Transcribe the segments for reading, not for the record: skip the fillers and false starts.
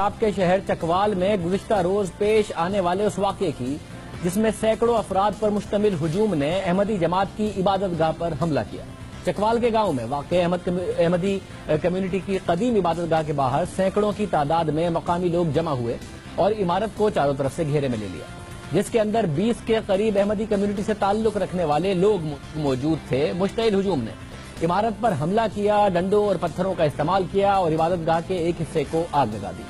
آپ کے شہر چکوال میں گزشتہ روز پیش آنے والے اس واقعے کی جس میں سینکڑوں افراد پر مشتمل ہجوم نے احمدی جماعت کی عبادت گاہ پر حملہ کیا۔ چکوال کے گاؤں میں واقع احمدی کمیونٹی کی قدیم عبادت گاہ کے باہر سینکڑوں کی تعداد میں مقامی لوگ جمع ہوئے اور عمارت کو چاروں طرف سے گھیرے میں لے لیا، جس کے اندر 20 کے قریب احمدی کمیونٹی سے تعلق رکھنے والے لوگ موجود تھے۔ مشتعل ہجوم نے عمارت پر حملہ کیا، ڈنڈوں اور پتھروں کا استعمال کیا اور عبادت گاہ کے ایک حصے کو آگ لگا دی۔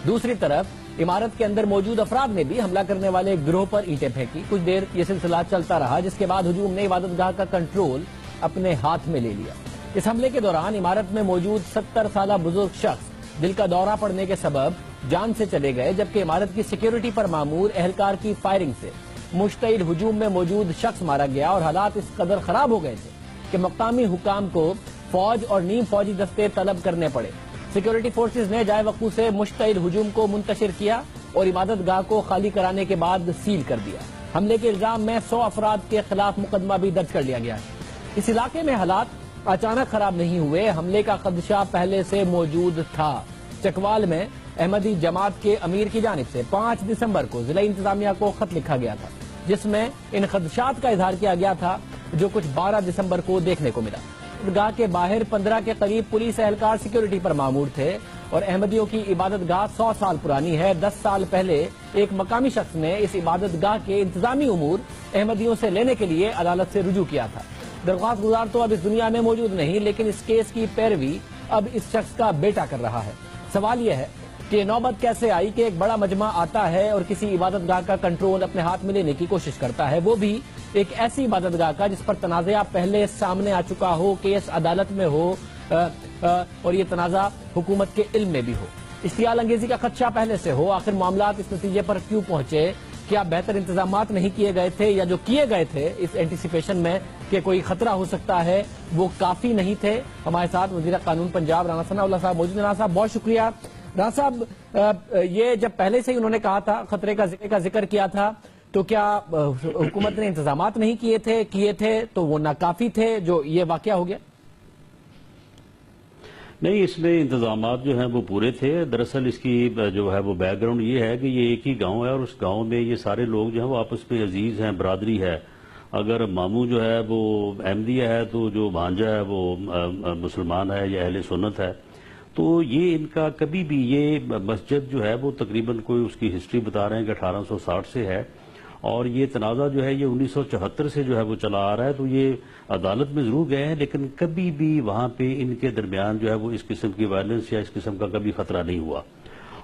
دوسری طرف عمارت کے اندر موجود افراد نے بھی حملہ کرنے والے گروہ پر اینٹیں پھینکی۔ کچھ دیر یہ سلسلہ چلتا رہا، جس کے بعد ہجوم نے عبادت گاہ کا کنٹرول اپنے ہاتھ میں لے لیا۔ اس حملے کے دوران عمارت میں موجود 70 سالہ بزرگ شخص دل کا دورہ پڑنے کے سبب جان سے چلے گئے، جبکہ عمارت کی سیکیورٹی پر مامور اہلکار کی فائرنگ سے مشتعل ہجوم میں موجود شخص مارا گیا اور حالات اس قدر خراب ہو گئے تھے کہ مقامی حکام کو فوج اور نیم فوجی دستے طلب کرنے پڑے۔ سیکیورٹی فورسز نے جائے وقوع سے مشتعل ہجوم کو منتشر کیا اور عبادت گاہ کو خالی کرانے کے بعد سیل کر دیا۔ حملے کے الزام میں 100 افراد کے خلاف مقدمہ بھی درج کر لیا گیا ہے۔ اس علاقے میں حالات اچانک خراب نہیں ہوئے، حملے کا خدشہ پہلے سے موجود تھا۔ چکوال میں احمدی جماعت کے امیر کی جانب سے 5 دسمبر کو ضلع انتظامیہ کو خط لکھا گیا تھا، جس میں ان خدشات کا اظہار کیا گیا تھا جو کچھ 12 دسمبر کو دیکھنے کو ملا۔ گاہ کے باہر 15 کے قریب پولیس اہلکار سیکیورٹی پر مامور تھے اور احمدیوں کی عبادت گاہ 100 سال پرانی ہے۔ 10 سال پہلے ایک مقامی شخص نے اس عبادت گاہ کے انتظامی امور احمدیوں سے لینے کے لیے عدالت سے رجوع کیا تھا۔ درخواست گزار تو اب اس دنیا میں موجود نہیں، لیکن اس کیس کی پیروی اب اس شخص کا بیٹا کر رہا ہے۔ سوال یہ ہے کہ نوبت کیسے آئی کہ ایک بڑا مجمع آتا ہے اور کسی عبادت گاہ کا کنٹرول اپنے ہاتھ میں لینے کی کوشش کرتا ہے، وہ بھی ایک ایسی عبادت گاہ کا جس پر تنازعہ پہلے سامنے آ چکا ہو، کیس عدالت میں ہو اور یہ تنازع حکومت کے علم میں بھی ہو، اشتعال انگیزی کا خدشہ پہلے سے ہو۔ آخر معاملات اس نتیجے پر کیوں پہنچے؟ کیا بہتر انتظامات نہیں کیے گئے تھے یا جو کیے گئے تھے اس اینٹیسپیشن میں کہ کوئی خطرہ ہو سکتا ہے وہ کافی نہیں تھے؟ ہمارے ساتھ وزیر قانون پنجاب رانا ثناء اللہ صاحب موجود ہیں۔ رانا صاحب بہت شکریہ۔ رانا صاحب، یہ جب پہلے سے ہی انہوں نے کہا تھا، خطرے کا ذکر کیا تھا، تو کیا حکومت نے انتظامات نہیں کیے تھے تو وہ ناکافی تھے جو یہ واقعہ ہو گیا؟ نہیں، اس میں انتظامات جو ہیں وہ پورے تھے۔ دراصل اس کی جو ہے وہ بیک گراؤنڈ یہ ہے کہ یہ ایک ہی گاؤں ہے اور اس گاؤں میں یہ سارے لوگ جو ہیں وہ آپس میں عزیز ہیں، برادری ہے۔ اگر ماموں جو ہے وہ احمدیہ ہے تو جو بھانجا ہے وہ مسلمان ہے یا اہل سنت ہے، تو یہ ان کا کبھی بھی یہ مسجد جو ہے وہ تقریباً کوئی اس کی ہسٹری بتا رہے ہیں کہ 1860 سے ہے اور یہ تنازع جو ہے یہ 1974 سے جو ہے وہ چلا آ رہا ہے۔ تو یہ عدالت میں ضرور گئے ہیں لیکن کبھی بھی وہاں پہ ان کے درمیان جو ہے وہ اس قسم کی وائلنس یا اس قسم کا کبھی خطرہ نہیں ہوا۔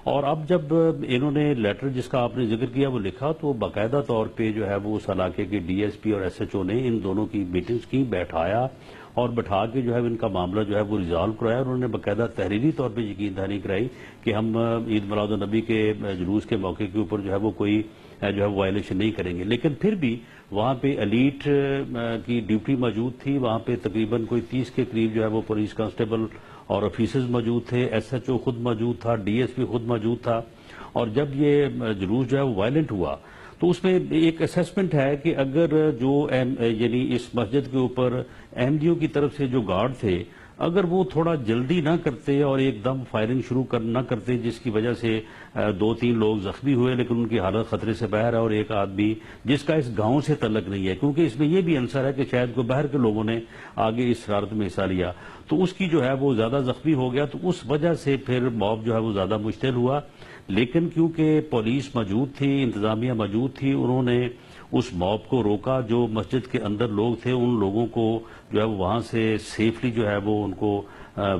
اور اب جب انہوں نے لیٹر جس کا آپ نے ذکر کیا وہ لکھا تو باقاعدہ طور پہ جو ہے وہ اس علاقے کے ڈی ایس پی اور ایس ایچ او نے ان دونوں کی میٹنگز کی، بیٹھایا اور بٹھا کے جو ہے ان کا معاملہ جو ہے وہ ریزالو کرایا اور انہوں نے باقاعدہ تحریری طور پہ یقین دہانی کرائی کہ ہم عید میلاد النبی کے جلوس کے موقع کے اوپر جو ہے وہ کوئی جو ہے وائلیشن نہیں کریں گے۔ لیکن پھر بھی وہاں پہ ایلیٹ کی ڈیوٹی موجود تھی، وہاں پہ تقریباً کوئی 30 کے قریب جو ہے وہ پولیس کانسٹیبل اور آفیسرز موجود تھے، ایس ایچ او خود موجود تھا، ڈی ایس پی خود موجود تھا۔ اور جب یہ جلوس جو ہے وہ وائلنٹ ہوا تو اس میں ایک اسیسمنٹ ہے کہ اگر جو یعنی اس مسجد کے اوپر احمدیوں کی طرف سے جو گارڈ تھے اگر وہ تھوڑا جلدی نہ کرتے اور ایک دم فائرنگ شروع نہ کرتے، جس کی وجہ سے 2-3 لوگ زخمی ہوئے لیکن ان کی حالت خطرے سے باہر ہے اور ایک آدمی جس کا اس گاؤں سے تعلق نہیں ہے، کیونکہ اس میں یہ بھی عنصر ہے کہ شاید کوئی باہر کے لوگوں نے آگے اس شرارت میں حصہ لیا تو اس کی جو ہے وہ زیادہ زخمی ہو گیا، تو اس وجہ سے پھر موب جو ہے وہ زیادہ مشتعل ہوا۔ لیکن کیونکہ پولیس موجود تھی، انتظامیہ موجود تھی، انہوں نے اس موب کو روکا۔ جو مسجد کے اندر لوگ تھے ان لوگوں کو جو ہے وہاں سے سیفلی جو ہے وہ ان کو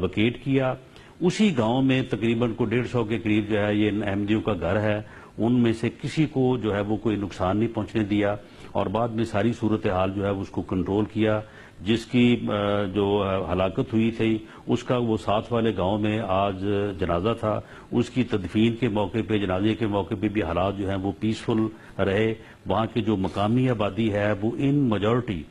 ویکیٹ کیا۔ اسی گاؤں میں تقریباً کو 150 کے قریب جو ہے یہ احمدیوں کا گھر ہے، ان میں سے کسی کو جو ہے وہ کوئی نقصان نہیں پہنچنے دیا اور بعد میں ساری صورتحال جو ہے اس کو کنٹرول کیا۔ جس کی جو ہلاکت ہوئی تھی اس کا وہ ساتھ والے گاؤں میں آج جنازہ تھا، اس کی تدفین کے موقع پہ، جنازے کے موقع پہ بھی حالات جو ہیں وہ پیسفل رہے۔ وہاں کی جو مقامی آبادی ہے وہ ان میجورٹی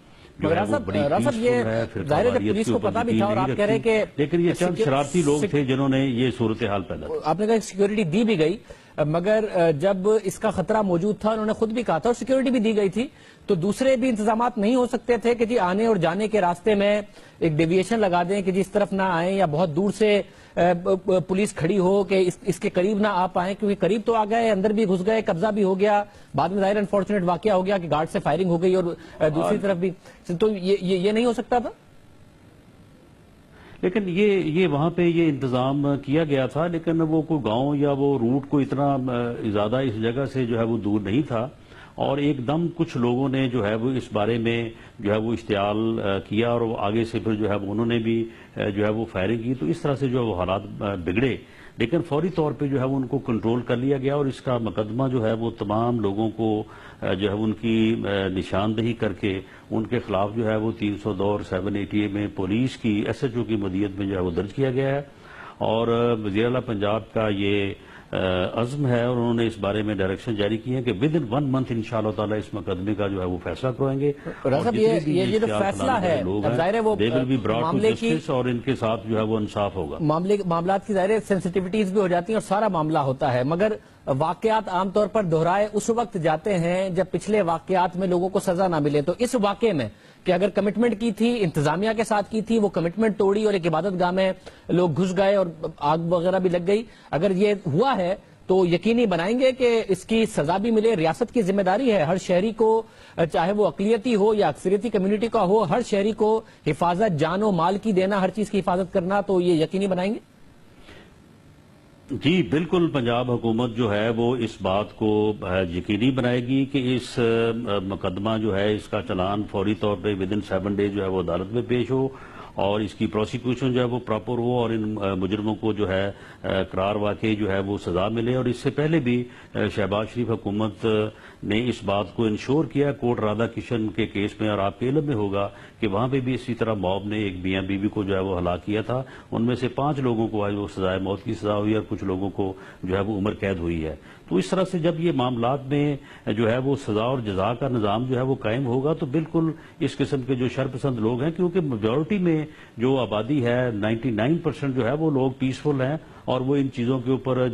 لیکن یہ چند شرارتی لوگ تھے جنہوں نے یہ صورتحال پیدا کی۔ آپ نے کہا سیکیورٹی دی بھی گئی، مگر جب اس کا خطرہ موجود تھا انہوں نے خود بھی کہا تھا اور سیکیورٹی بھی دی گئی تھی تو دوسرے بھی انتظامات نہیں ہو سکتے تھے کہ جی آنے اور جانے کے راستے میں ایک ڈیویشن لگا دیں کہ جی اس طرف نہ آئیں یا بہت دور سے پولیس کھڑی ہو کہ اس کے قریب نہ آ پائیں کیونکہ قریب تو آ گئے اندر بھی گھس گئے قبضہ بھی ہو گیا بعد میں ظاہر انفارچونیٹ واقعہ ہو گیا کہ گارڈ سے فائرنگ ہو گئی اور دوسری طرف بھی تو یہ نہیں ہو سکتا تھا لیکن یہ وہاں پہ یہ انتظام کیا گیا تھا لیکن وہ کوئی گاؤں یا وہ روٹ کو اتنا زیادہ اس جگہ سے جو ہے وہ دور نہیں تھا اور ایک دم کچھ لوگوں نے جو ہے وہ اس بارے میں جو ہے وہ اشتعال کیا اور وہ آگے سے پھر جو ہے انہوں نے بھی جو ہے وہ فائرنگ کی تو اس طرح سے جو ہے وہ حالات بگڑے لیکن فوری طور پہ جو ہے وہ ان کو کنٹرول کر لیا گیا اور اس کا مقدمہ جو ہے وہ تمام لوگوں کو جو ہے ان کی نشاندہی کر کے ان کے خلاف جو ہے وہ 302 اور 780 میں پولیس کی ایس ایچ او کی مدیت میں جو ہے وہ درج کیا گیا ہے اور وزیر اعلیٰ پنجاب کا یہ عزم ہے اور انہوں نے اس بارے میں ڈائریکشن جاری کی ہے کہ ود ان 1 منتھ انشاءاللہ تعالی اس مقدمے کا جو ہے وہ فیصلہ کروائیں گے یہ جو فیصلہ ہے ظاہر ہے وہ معاملے کی اور ان کے ساتھ جو ہے وہ انصاف ہوگا معاملات کی ظاہر سینسٹیوٹیز بھی ہو جاتی ہیں اور سارا معاملہ ہوتا ہے مگر واقعات عام طور پر دہرائے اس وقت جاتے ہیں جب پچھلے واقعات میں لوگوں کو سزا نہ ملے تو اس واقعے میں کہ اگر کمٹمنٹ کی تھی انتظامیہ کے ساتھ کی تھی وہ کمٹمنٹ توڑی اور ایک عبادت گاہ میں لوگ گھس گئے اور آگ وغیرہ بھی لگ گئی اگر یہ ہوا ہے تو یقینی بنائیں گے کہ اس کی سزا بھی ملے ریاست کی ذمہ داری ہے ہر شہری کو چاہے وہ اقلیتی ہو یا اکثریتی کمیونٹی کا ہو ہر شہری کو حفاظت جان و مال کی دینا ہر چیز کی حفاظت کرنا تو یہ یقینی بنائیں گے جی بالکل پنجاب حکومت جو ہے وہ اس بات کو یقینی بنائے گی کہ اس مقدمہ جو ہے اس کا چلان فوری طور پہ ود ان 7 ڈیز جو ہے وہ عدالت میں پیش ہو اور اس کی پروسیکیوشن جو ہے وہ پراپر ہو اور ان مجرموں کو جو ہے قرار واقعی جو ہے وہ سزا ملے اور اس سے پہلے بھی شہباز شریف حکومت نے اس بات کو انشور کیا کوٹ رادھا کشن کے کیس میں اور آپ کے علم میں ہوگا کہ وہاں پہ بھی اسی طرح موب نے ایک میاں بیوی کو جو ہے وہ ہلاک کیا تھا ان میں سے 5 لوگوں کو آج وہ سزائے موت کی سزا ہوئی اور کچھ لوگوں کو جو ہے وہ عمر قید ہوئی ہے تو اس طرح سے جب یہ معاملات میں جو ہے وہ سزا اور جزا کا نظام جو ہے وہ قائم ہوگا تو بالکل اس قسم کے جو شرپسند لوگ ہیں کیونکہ میجورٹی میں جو آبادی ہے 99% جو ہے وہ لوگ پیسفل ہیں اور وہ ان چیزوں کے اوپر